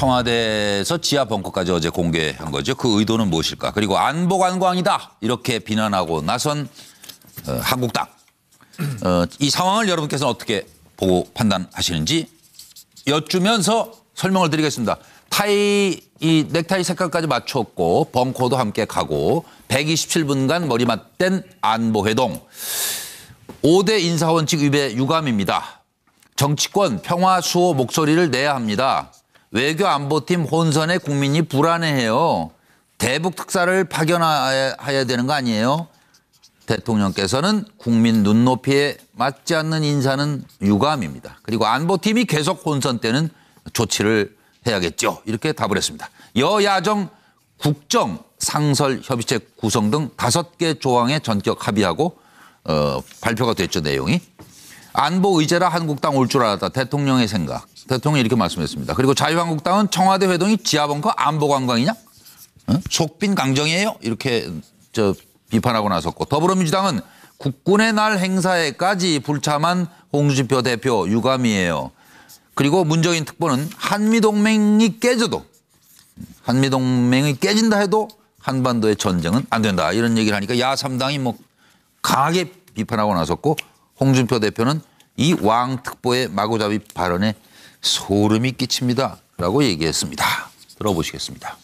청와대에서 지하 벙커까지 어제 공개한 거죠. 그 의도는 무엇일까? 그리고 안보 관광이다 이렇게 비난하고 나선 한국당. 이 상황을 여러분께서는 어떻게 보고 판단하시는지 여쭈면서 설명을 드리겠습니다. 이 넥타이 색깔까지 맞췄고 벙커도 함께 가고 127분간 머리 맞댄 안보회동. 5대 인사원칙 위배 유감입니다. 정치권 평화 수호 목소리를 내야 합니다. 외교 안보팀 혼선에 국민이 불안해해요. 대북 특사를 파견해야 되는 거 아니에요? 대통령께서는 국민 눈높이에 맞지 않는 인사는 유감입니다. 그리고 안보팀이 계속 혼선 때는 조치를 해야겠죠. 이렇게 답을 했습니다. 여야정 국정 상설 협의체 구성 등 5개 조항에 전격 합의하고 발표가 됐죠. 내용이. 안보 의제라 한국당 올 줄 알았다. 대통령의 생각. 대통령이 이렇게 말씀했습니다. 그리고 자유한국당은 청와대 회동이 지하벙커 안보 관광이냐? 속빈 강정이에요? 이렇게 비판하고 나섰고, 더불어민주당은 국군의 날 행사에까지 불참한 홍준표 대표 유감이에요. 그리고 문재인 특보는 한미동맹이 깨진다 해도 한반도의 전쟁은 안 된다. 이런 얘기를 하니까 야3당이 강하게 비판하고 나섰고, 홍준표 대표는 이 왕특보의 마구잡이 발언에 소름이 끼칩니다. 라고 얘기했습니다. 들어보시겠습니다.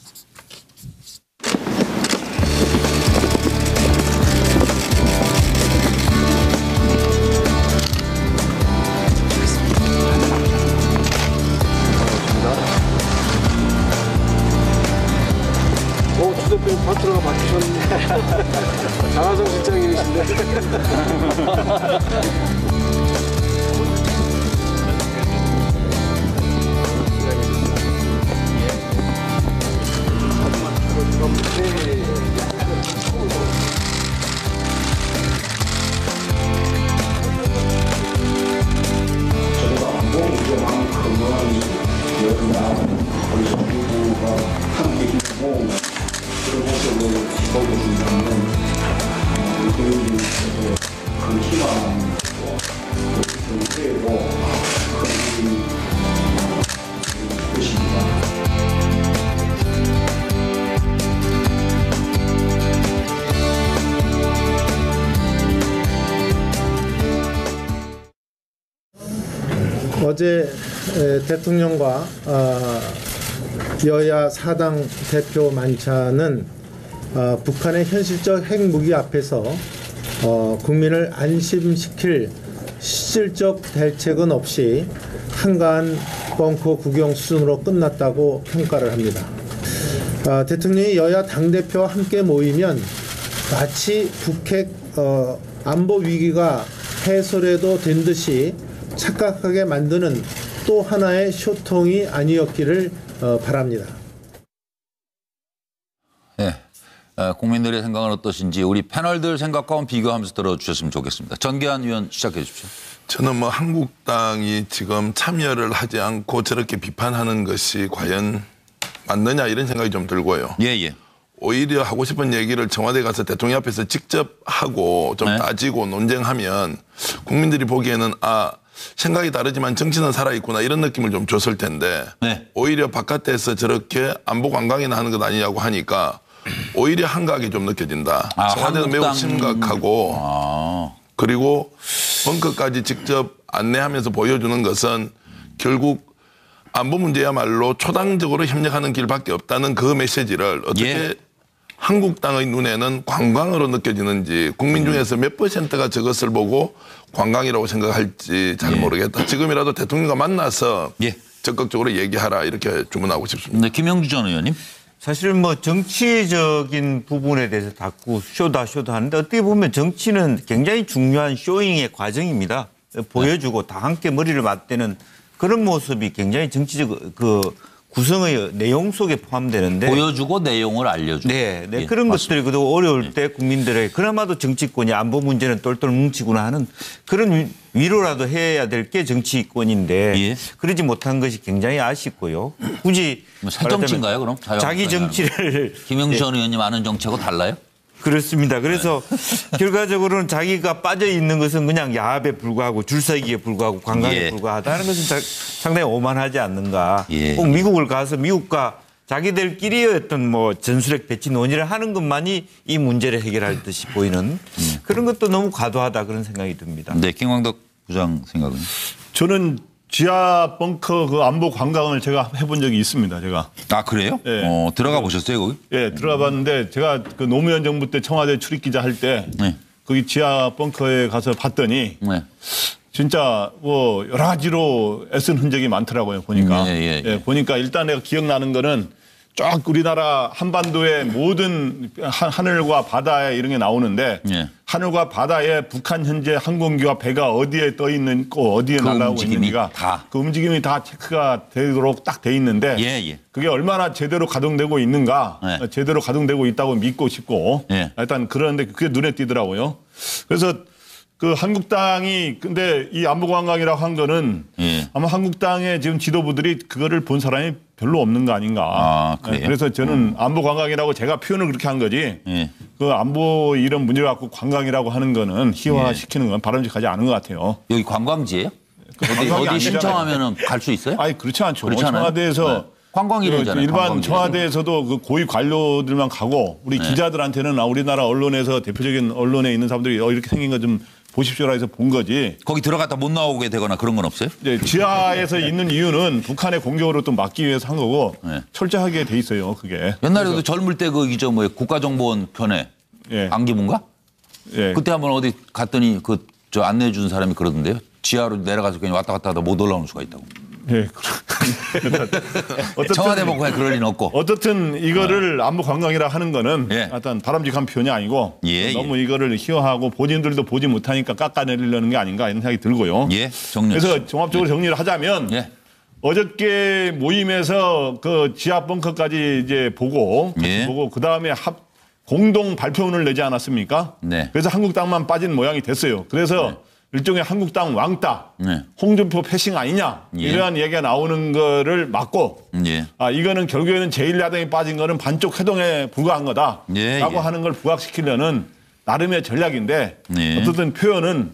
주대표님 파트너가 바뀌셨네. 장하성 실장님이신데. 어제 대통령과 여야 4당 대표 만찬은 북한의 현실적 핵무기 앞에서 국민을 안심시킬 실질적 대책은 없이 한가한 벙커 구경 수준으로 끝났다고 평가를 합니다. 대통령이 여야 당대표와 함께 모이면 마치 북핵 안보 위기가 해소라도 된 듯이 착각하게 만드는 또 하나의 쇼통이 아니었기를 바랍니다. 네, 국민들의 생각은 어떠신지 우리 패널들 생각과 비교하면서 들어주셨으면 좋겠습니다. 전기한 의원 시작해 주십시오. 저는 한국당이 지금 참여를 하지 않고 저렇게 비판하는 것이 과연 맞느냐 이런 생각이 좀 들고요. 예. 오히려 하고 싶은 얘기를 청와대 가서 대통령 앞에서 직접 하고 좀 따지고 논쟁하면 국민들이 보기에는 생각이 다르지만 정치는 살아있구나 이런 느낌을 좀 줬을 텐데 오히려 바깥에서 저렇게 안보 관광이나 하는 것 아니냐고 하니까 오히려 한가하게 좀 느껴진다. 청와대는 매우 심각하고 그리고 벙커까지 직접 안내하면서 보여주는 것은 결국 안보 문제야말로 초당적으로 협력하는 길밖에 없다는 그 메시지를 어떻게 한국당의 눈에는 관광으로 느껴지는지 국민 중에서 몇 %가 저것을 보고 관광이라고 생각할지 잘 모르겠다. 지금이라도 대통령과 만나서 적극적으로 얘기하라 이렇게 주문하고 싶습니다. 네, 김영주 전 의원님. 사실 정치적인 부분에 대해서 자꾸 쇼다 하는데 어떻게 보면 정치는 굉장히 중요한 쇼잉의 과정입니다. 보여주고 다 함께 머리를 맞대는 그런 모습이 굉장히 정치적 구성의 내용 속에 포함되는데 보여주고 내용을 알려주고 그런 것들이 그래도 어려울 때 국민들에게 그나마도 정치권이 안보 문제는 똘똘 뭉치구나 하는 그런 위로라도 해야 될 게 정치권인데 그러지 못한 것이 굉장히 아쉽고요. 굳이 새 정치인가요 그럼? 자기 정치를 김영주 전 의원님 아는 정치하고 달라요? 그렇습니다. 그래서 결과적으로는 자기가 빠져 있는 것은 그냥 야합에 불과하고 줄서기에 불과하고 관광에 예. 불과하다는 것은 상당히 오만하지 않는가. 예. 꼭 미국을 가서 미국과 자기들끼리의 어떤 뭐 전술핵 배치 논의를 하는 것만이 이 문제를 해결할 듯이 보이는 그런 것도 너무 과도하다 그런 생각이 듭니다. 네, 김광덕 부장 생각은? 저는 지하 벙커 그 안보 관광을 제가 해본 적이 있습니다. 제가. 아, 그래요? 예. 들어가 보셨어요, 거기? 예, 들어가 봤는데 제가 그 노무현 정부 때 청와대 출입 기자 할 때 네. 거기 지하 벙커에 가서 봤더니 네. 진짜 뭐 여러 가지로 애쓴 흔적이 많더라고요. 보니까. 예. 보니까 일단 내가 기억나는 거는 쫙 우리나라 한반도의 모든 하늘과 바다에 이런 게 나오는데 예. 하늘과 바다에 북한 현재 항공기와 배가 어디에 떠 있는 어디에 그 날아오고 움직임이 있는지가 다. 그 움직임이 다 체크가 되도록 딱 돼 있는데 예. 그게 얼마나 제대로 가동되고 있는가 네. 제대로 가동되고 있다고 믿고 싶고 예. 일단 그런데 그게 눈에 띄더라고요. 그래서 그 한국당이 근데 이 안보관광이라고 한 거는 예. 아마 한국당의 지금 지도부들이 그거를 본 사람이 별로 없는 거 아닌가. 아, 그래요? 그래서 저는 안보관광이라고 제가 표현을 그렇게 한 거지. 예. 그 안보 이런 문제를 갖고 관광이라고 하는 거는 희화시키는 건 바람직하지 않은 것 같아요. 여기 관광지예요? 관광이 어디 아니잖아요. 신청하면은 갈 수 있어요? 아니 그렇지 않죠. 그렇지 않아요? 청와대에서 네. 관광이래잖아요. 일반 관광지. 청와대에서도 그 고위 관료들만 가고 우리 네. 기자들한테는 우리나라 언론에서 대표적인 언론에 있는 사람들이 이렇게 생긴 거 좀 보십시오라 해서 본 거지. 거기 들어갔다 못 나오게 되거나 그런 건 없어요? 이제 지하에서 있는 이유는 북한의 공격으로 또 막기 위해서 한 거고 네. 철저하게 돼 있어요. 그게. 옛날에도 젊을 때 그 뭐 국가정보원 편에 예. 안기부인가? 예. 그때 한번 어디 갔더니 저 안내해 준 사람이 그러던데요. 지하로 내려가서 그냥 왔다 갔다 하다 못 올라오는 수가 있다고. 예. 청와대 보고 그냥 그럴 리는 없고. 어쨌든 이거를 안보 관광이라 하는 거는 예. 일단 바람직한 표현이 아니고 예, 너무 이거를 희화하고 본인들도 보지 못하니까 깎아내리려는 게 아닌가 이런 생각이 들고요. 예, 정리. 그래서 종합적으로 정리를 하자면 예. 어저께 모임에서 그 지하 벙커까지 이제 보고 같이 예. 보고 그 다음에 공동 발표문을 내지 않았습니까? 네. 그래서 한국당만 빠진 모양이 됐어요. 그래서 일종의 한국당 왕따, 네. 홍준표 패싱 아니냐 예. 이러한 얘기가 나오는 거를 막고 예. 이거는 결국에는 제1야당이 빠진 거는 반쪽 회동에 불과한 거다라고 예. 하는 걸 부각시키려는 나름의 전략인데 예. 어쨌든 표현은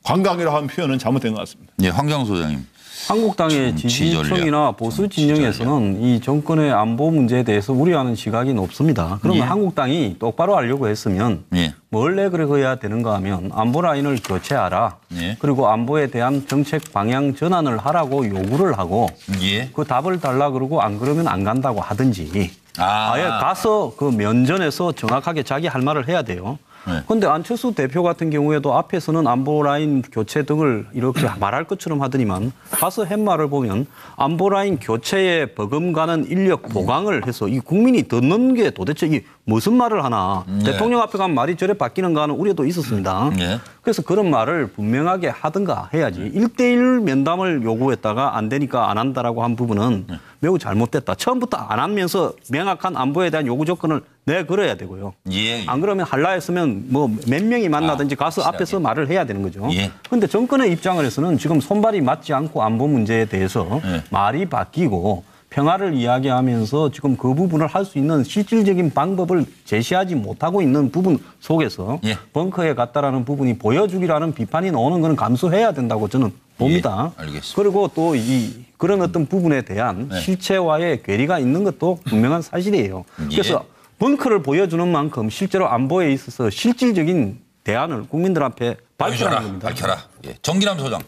관광이라고 하는 표현은 잘못된 것 같습니다. 예, 황경 소장님. 한국당의 지지층이나 보수 진영에서는 이 정권의 안보 문제에 대해서 우려하는 시각이 높습니다. 그러면 예. 한국당이 똑바로 하려고 했으면 예. 뭘 내그래야 되는가 하면 안보 라인을 교체하라. 예. 그리고 안보에 대한 정책 방향 전환을 하라고 요구를 하고 예. 그 답을 달라 그러고 안 그러면 안 간다고 하든지 아예 가서 그 면전에서 정확하게 자기 할 말을 해야 돼요. 그런데 안철수 대표 같은 경우에도 앞에서는 안보 라인 교체 등을 이렇게 말할 것처럼 하더니만 가서 한 말을 보면 안보 라인 교체에 버금가는 인력 보강을 해서 이 국민이 듣는 게 도대체 이 무슨 말을 하나. 대통령 앞에 가면 말이 저래 바뀌는가 하는 우려도 있었습니다. 그래서 그런 말을 분명하게 하든가 해야지. 1대1 면담을 요구했다가 안 되니까 안 한다라고 한 부분은 매우 잘못됐다. 처음부터 안 하면서 명확한 안보에 대한 요구 조건을 내걸어야 되고요. 예. 안 그러면 할라 했으면 뭐 몇 명이 만나든지 가서 앞에서 말을 해야 되는 거죠. 그런데 정권의 입장을 해서는 지금 손발이 맞지 않고 안보 문제에 대해서 말이 바뀌고 평화를 이야기하면서 지금 그 부분을 할 수 있는 실질적인 방법을 제시하지 못하고 있는 부분 속에서 벙커에 갔다라는 부분이 보여주기라는 비판이 나오는 것은 감수해야 된다고 저는 봅니다. 알겠습니다. 그리고 또 그런 어떤 부분에 대한 실체와의 괴리가 있는 것도 분명한 사실이에요. 그래서 벙커를 보여주는 만큼 실제로 안보에 있어서 실질적인 대안을 국민들 앞에 발표하는 겁니다. 밝혀라. 예. 정기남 소장.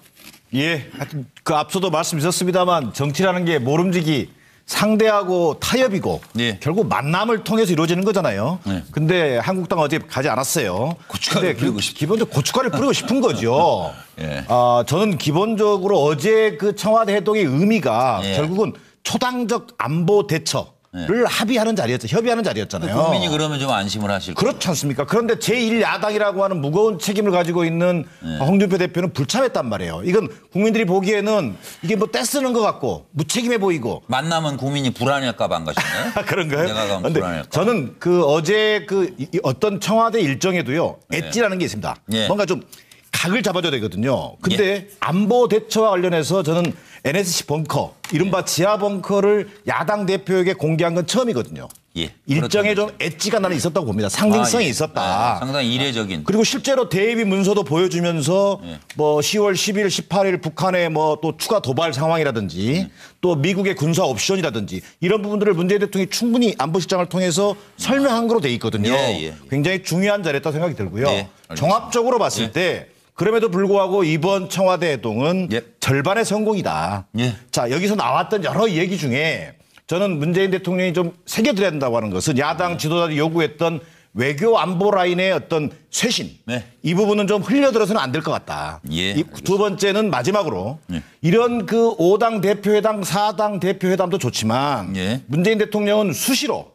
예, 하여튼 그 앞서도 말씀드렸습니다만 정치라는 게 모름지기 상대하고 타협이고 결국 만남을 통해서 이루어지는 거잖아요. 근데 한국당 어제 가지 않았어요. 고춧가루 뿌리고 기본적으로 고춧가루를 뿌리고 싶은 거죠. 저는 기본적으로 어제 그 청와대 회동의 의미가 결국은 초당적 안보 대처 를 합의하는 자리였죠. 협의하는 자리였잖아요. 국민이 그러면 좀 안심을 하실 거예요. 그렇지 않습니까? 그런데 제1야당이라고 하는 무거운 책임을 가지고 있는 홍준표 대표는 불참했단 말이에요. 이건 국민들이 보기에는 이게 뭐 떼쓰는 것 같고 무책임해 보이고. 만나면 국민이 불안할까 봐 안 가시나요? 그런가요? 내가 가면 근데 불안할까. 저는 그 어제 어떤 청와대 일정에도요. 엣지라는 게 있습니다. 뭔가 좀 각을 잡아줘야 되거든요. 근데 안보 대처와 관련해서 저는 NSC 벙커, 이른바 지하 벙커를 야당 대표에게 공개한 건 처음이거든요. 예. 일정의 좀 엣지가 나는 있었다고 봅니다. 상징성이 예. 있었다. 상당히 이례적인. 그리고 실제로 대입이 문서도 보여주면서 뭐 10월 10일, 18일 북한의 뭐 또 추가 도발 상황이라든지 또 미국의 군사 옵션이라든지 이런 부분들을 문재인 대통령이 충분히 안보실장을 통해서 설명한 거로 돼 있거든요. 굉장히 중요한 자리였다고 생각이 들고요. 종합적으로 봤을 때 그럼에도 불구하고 이번 청와대 회동은 절반의 성공이다. 자, 여기서 나왔던 여러 얘기 중에 저는 문재인 대통령이 좀 새겨드려야 된다고 하는 것은 야당 지도자들이 요구했던 외교 안보 라인의 어떤 쇄신. 이 부분은 좀 흘려들어서는 안 될 것 같다. 이 두 번째는 마지막으로 이런 그 5당 대표회담, 4당 대표회담도 좋지만 문재인 대통령은 수시로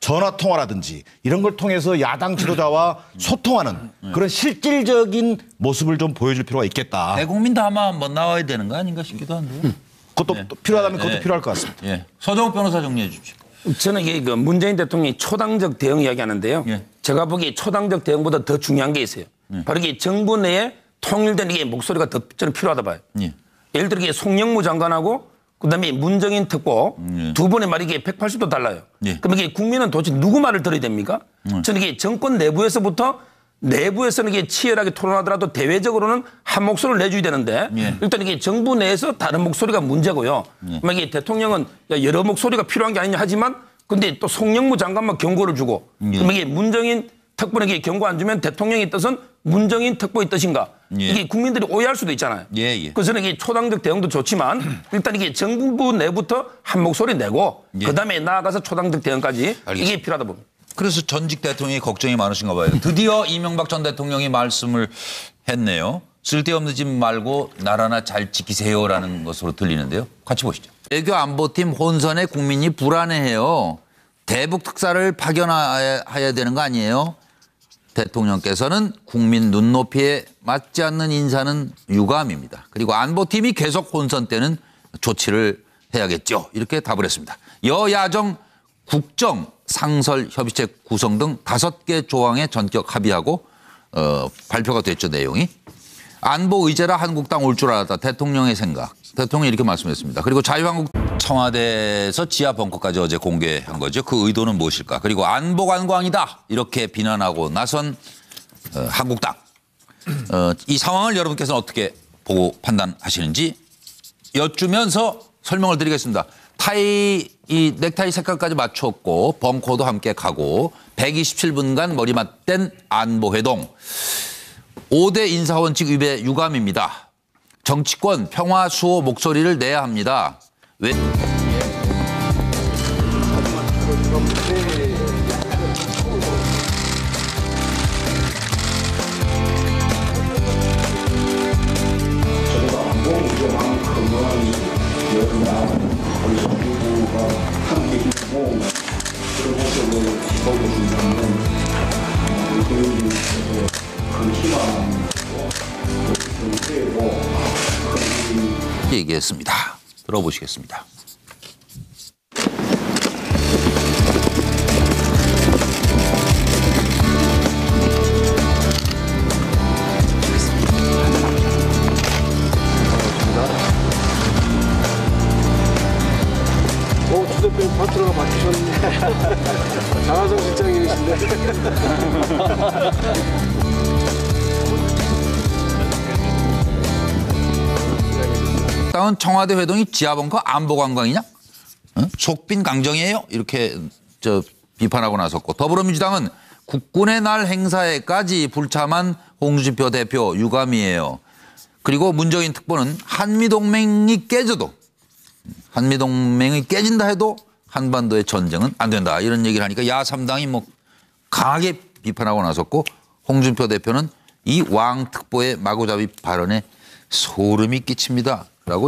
전화 통화라든지 이런 걸 통해서 야당 지도자와 소통하는 그런 실질적인 모습을 좀 보여줄 필요가 있겠다. 대국민 다 아마 한번 나와야 되는 거 아닌가 싶기도 한데. 그것도 필요하다면 그것도 필요할 것 같습니다. 서정욱 변호사 정리해 주십시오. 저는 이게 그 문재인 대통령이 초당적 대응 이야기하는데요. 제가 보기에 초당적 대응보다 더 중요한 게 있어요. 바로 이게 정부 내에 통일된 이게 목소리가 더 저는 필요하다 봐요. 예를 들어 이게 송영무 장관하고 그다음에 문정인 특보 두 분의 말이 이게 180도 달라요. 그럼 이게 국민은 도대체 누구 말을 들어야 됩니까? 저는 이게 정권 내부에서는 이게 치열하게 토론하더라도 대외적으로는 한 목소리를 내줘야 되는데 일단 이게 정부 내에서 다른 목소리가 문제고요. 이게 대통령은 여러 목소리가 필요한 게 아니냐 하지만 근데 또 송영무 장관만 경고를 주고 그럼 이게 문정인 특보에게 경고 안 주면 대통령의 뜻은 문정인 특보의 뜻인가? 이게 국민들이 오해할 수도 있잖아요. 그래서 저는 이게 초당적 대응도 좋지만 일단 이게 정부 내부터 한 목소리 내고 그다음에 나아가서 초당적 대응까지 이게 필요하다 봅니다. 그래서 전직 대통령이 걱정이 많으신가 봐요. 드디어 이명박 전 대통령이 말씀을 했네요. 쓸데없는 집 말고 나라나 잘 지키세요라는 것으로 들리는데요. 같이 보시죠. 외교 안보팀 혼선에 국민이 불안해해요. 대북 특사를 파견해야 되는 거 아니에요? 대통령께서는 국민 눈높이에 맞지 않는 인사는 유감입니다. 그리고 안보팀이 계속 혼선 때는 조치를 해야겠죠. 이렇게 답을 했습니다. 여야정 국정 상설 협의체 구성 등 5개 조항에 전격 합의하고 발표가 됐죠. 내용이. 안보 의제라 한국당 올 줄 알았다. 대통령의 생각. 대통령이 이렇게 말씀했습니다. 그리고 자유한국 청와대에서 지하 벙커까지 어제 공개한 거죠. 그 의도는 무엇일까. 그리고 안보 관광이다. 이렇게 비난하고 나선 한국당. 이 상황을 여러분께서는 어떻게 보고 판단하시는지 여쭈면서 설명을 드리겠습니다. 이 넥타이 색깔까지 맞췄고 벙커도 함께 가고 127분간 머리 맞댄 안보회동. 5대 인사원칙 위배 유감입니다. 정치권 평화 수호 목소리를 내야 합니다. 왜? 얘기했습니다. 들어보시겠습니다. 주 대표님 파트너가 바뀌셨네. 장하성 실장님이신데. 다운 청와대 회동이 지하벙커 안보관광이냐? 속빈 강정이에요? 이렇게 비판하고 나섰고 더불어민주당은 국군의 날 행사에까지 불참한 홍준표 대표 유감이에요. 그리고 문정인 특보는 한미동맹이 깨진다 해도 한반도의 전쟁은 안 된다. 이런 얘기를 하니까 야3당이 뭐 강하게 비판하고 나섰고 홍준표 대표는 이 왕특보의 마구잡이 발언에 소름이 끼칩니다. 라고